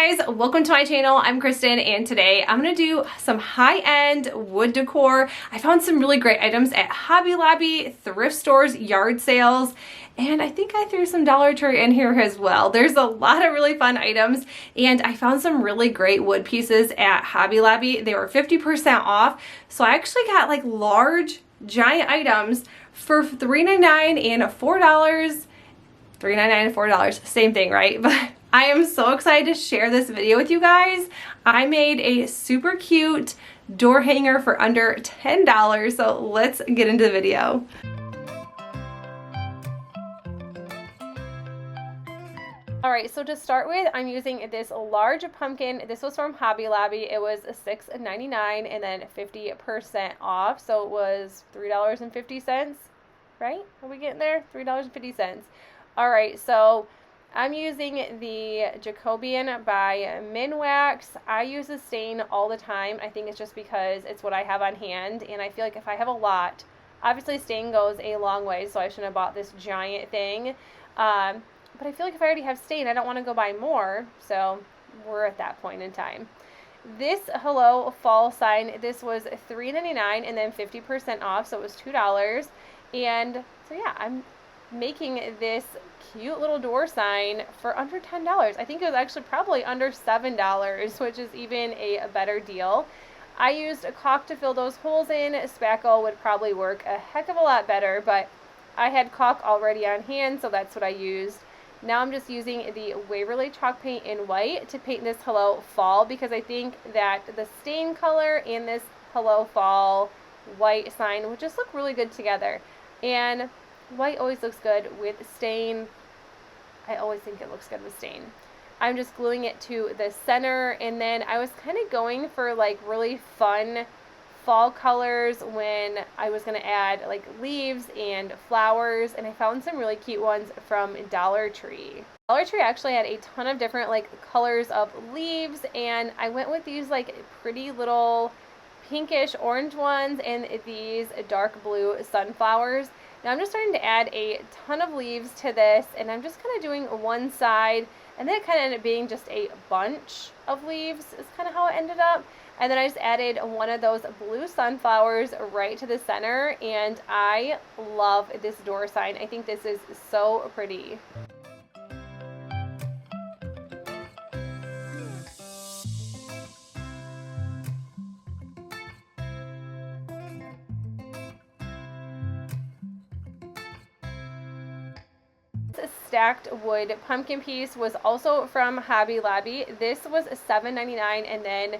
Hey guys, welcome to my channel. I'm Kristen and today I'm going to do some high-end wood decor. I found some really great items at Hobby Lobby, thrift stores, yard sales, and I think I threw some Dollar Tree in here as well. There's a lot of really fun items and I found some really great wood pieces at Hobby Lobby. They were 50% off, so I actually got like large giant items for $3.99 and $4. $3.99 and $4, same thing, right? But I am so excited to share this video with you guys. I made a super cute door hanger for under $10, so let's get into the video. Alright, so to start with, I'm using this large pumpkin. This was from Hobby Lobby. It was $6.99 and then 50% off, so it was $3.50, right? Are we getting there? $3.50. Alright, so I'm using the Jacobian by Minwax. I use the stain all the time. I think it's just because it's what I have on hand, and I feel like if I have a lot, obviously stain goes a long way, so I shouldn't have bought this giant thing. But I feel like if I already have stain, I don't want to go buy more, so we're at that point in time. This Hello Fall sign, this was $3.99 and then 50% off, so it was $2. And so yeah, I'm making this cute little door sign for under $10. I think it was actually probably under $7, which is even a better deal. I used a caulk to fill those holes in. Spackle would probably work a heck of a lot better, but I had caulk already on hand, so that's what I used. Now I'm just using the Waverly chalk paint in white to paint this Hello Fall, because I think that the stain color and this Hello Fall white sign would just look really good together. And white always looks good with stain. I always think it looks good with stain. I'm just gluing it to the center, and then I was kind of going for like really fun fall colors when I was going to add like leaves and flowers, and I found some really cute ones from Dollar Tree. Dollar Tree actually had a ton of different like colors of leaves, and I went with these like pretty little pinkish orange ones and these dark blue sunflowers. Now I'm just starting to add a ton of leaves to this, and I'm just kind of doing one side, and then it kind of ended up being just a bunch of leaves is kind of how it ended up. And then I just added one of those blue sunflowers right to the center, and I love this door sign. I think this is so pretty. Stacked wood pumpkin piece was also from Hobby Lobby. This was $7.99 and then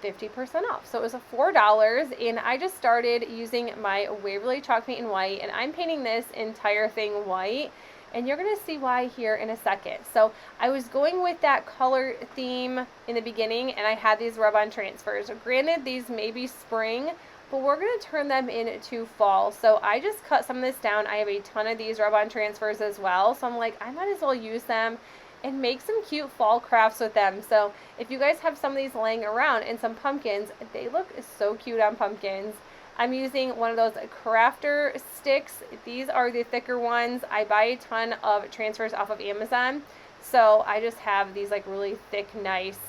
50% off, so it was $4. And I just started using my Waverly chalk paint in white, and I'm painting this entire thing white, and you're gonna see why here in a second. So I was going with that color theme in the beginning, and I had these rub-on transfers. Granted, these may be spring, but we're going to turn them into fall. So I just cut some of this down. I have a ton of these rub-on transfers as well, so I'm like, I might as well use them and make some cute fall crafts with them. So if you guys have some of these laying around and some pumpkins, they look so cute on pumpkins. I'm using one of those crafter sticks. These are the thicker ones. I buy a ton of transfers off of Amazon, so I just have these like really thick, nice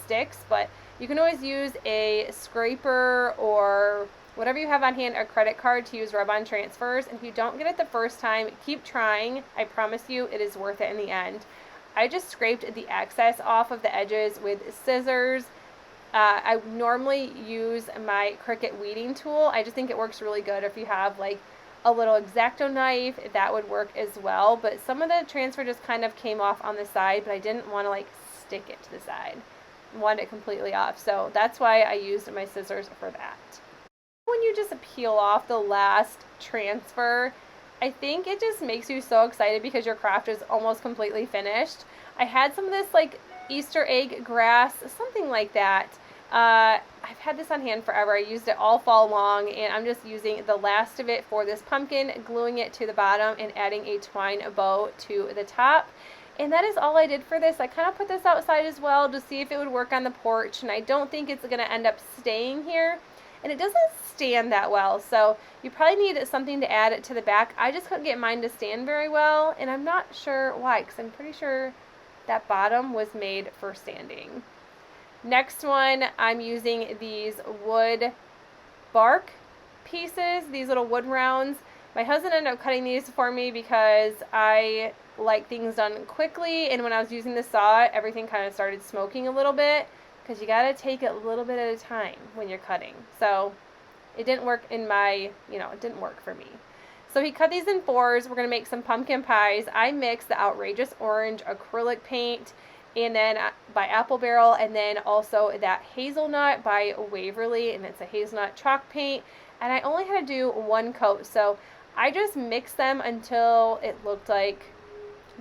sticks. But you can always use a scraper or whatever you have on hand, a credit card, to use rub-on transfers. And if you don't get it the first time, keep trying. I promise you it is worth it in the end. I just scraped the excess off of the edges with scissors. I normally use my Cricut weeding tool. I just think it works really good. If you have like a little X-Acto knife, that would work as well. But some of the transfer just kind of came off on the side, but I didn't want to like stick it to the side. I wanted it completely off, so that's why I used my scissors for that. When you just peel off the last transfer, I think it just makes you so excited because your craft is almost completely finished. I had some of this like Easter egg grass, something like that. I've had this on hand forever. I used it all fall long, and I'm just using the last of it for this pumpkin, gluing it to the bottom and adding a twine bow to the top. And that is all I did for this. I kind of put this outside as well to see if it would work on the porch, and I don't think it's going to end up staying here. And it doesn't stand that well, so you probably need something to add it to the back. I just couldn't get mine to stand very well, and I'm not sure why, because I'm pretty sure that bottom was made for standing. Next one, I'm using these wood bark pieces, these little wood rounds. My husband ended up cutting these for me because I like things done quickly, and when I was using the saw, everything kind of started smoking a little bit, because you got to take it a little bit at a time when you're cutting. So it didn't work in my, it didn't work for me. So he cut these in 4s. We're going to make some pumpkin pies. I mixed the Outrageous Orange acrylic paint, and then by Apple Barrel, and then also that Hazelnut by Waverly, and it's a hazelnut chalk paint. And I only had to do 1 coat, so I just mixed them until it looked like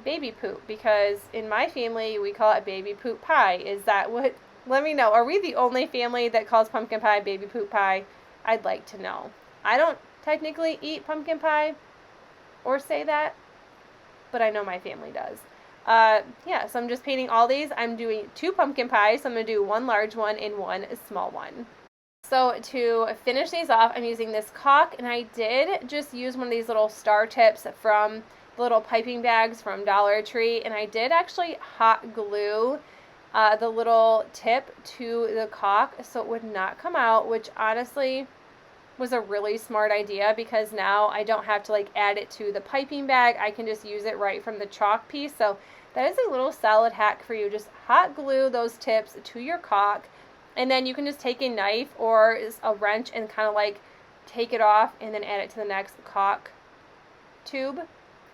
baby poop, because in my family we call it baby poop pie. Is that what? Let me know. Are we the only family that calls pumpkin pie baby poop pie? I'd like to know. I don't technically eat pumpkin pie or say that, but I know my family does. Yeah, so I'm just painting all these. I'm doing 2 pumpkin pies, so I'm going to do 1 large one and 1 small one. So to finish these off, I'm using this caulk, and I did just use one of these little star tips from the little piping bags from Dollar Tree, and I did actually hot glue the little tip to the caulk so it would not come out, which honestly was a really smart idea, because now I don't have to add it to the piping bag. I can just use it right from the chalk piece. So that is a little solid hack for you. Just hot glue those tips to your caulk, and then you can just take a knife or a wrench and kind of take it off and then add it to the next caulk tube.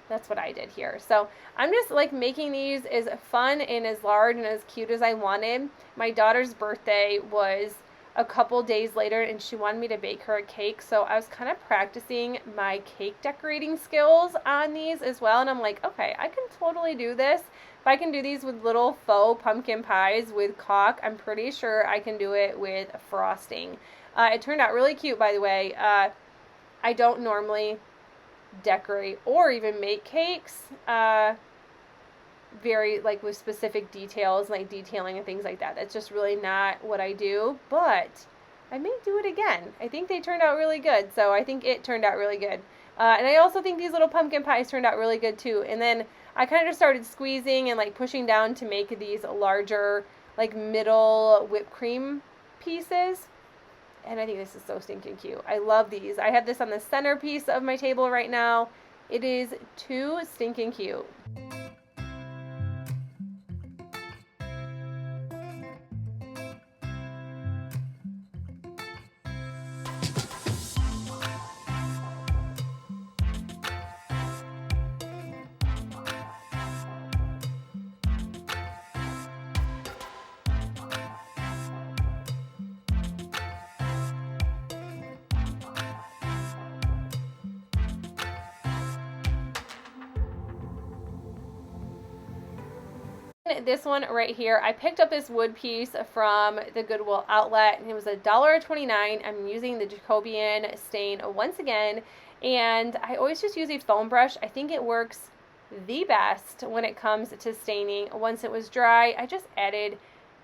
That's what I did here. So I'm just making these as fun and as large and as cute as I wanted. My daughter's birthday was a couple days later, and she wanted me to bake her a cake, so I was kind of practicing my cake decorating skills on these as well, and I'm like, okay, I can totally do this. If I can do these with little faux pumpkin pies with caulk, I'm pretty sure I can do it with frosting. It turned out really cute, by the way. I don't normally decorate or even make cakes very with specific details, detailing and things like that. That's just really not what I do, but I may do it again. I think they turned out really good, so I think it turned out really good. And I also think these little pumpkin pies turned out really good too. And then I kind of just started squeezing and pushing down to make these larger middle whipped cream pieces. And I think this is so stinking cute. I love these. I have this on the centerpiece of my table right now. It is too stinking cute. This one right here, I picked up this wood piece from the Goodwill outlet, and it was $1.29. I'm using the Jacobian stain once again, and I always just use a foam brush. I think it works the best when it comes to staining. Once it was dry, I just added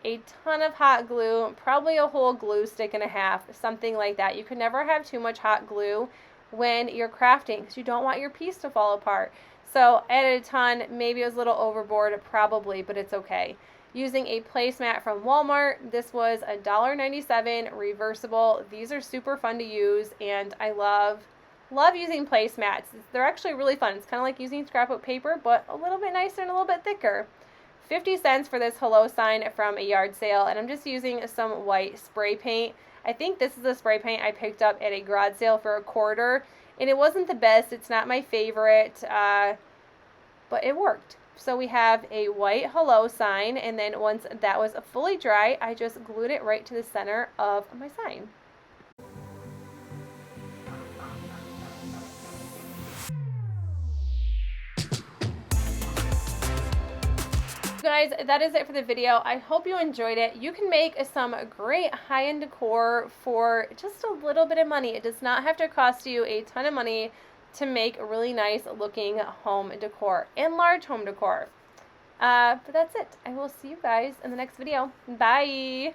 a ton of hot glue, probably a whole glue stick and a half, something like that. You can never have too much hot glue when you're crafting, because you don't want your piece to fall apart. So added a ton. Maybe it was a little overboard, probably, but it's okay. Using a placemat from Walmart. This was $1.97 reversible. These are super fun to use, and I love using placemats. They're actually really fun. It's kind of like using scrapbook paper, but a little bit nicer and a little bit thicker. 50 cents for this hello sign from a yard sale, and I'm just using some white spray paint. I think this is the spray paint I picked up at a garage sale for $1, and it wasn't the best. It's not my favorite, but it worked. So we have a white hello sign, and then once that was fully dry, I just glued it right to the center of my sign. Guys, that is it for the video. I hope you enjoyed it. You can make some great high-end decor for just a little bit of money. It does not have to cost you a ton of money to make a really nice looking home decor and large home decor. But that's it. I will see you guys in the next video. Bye!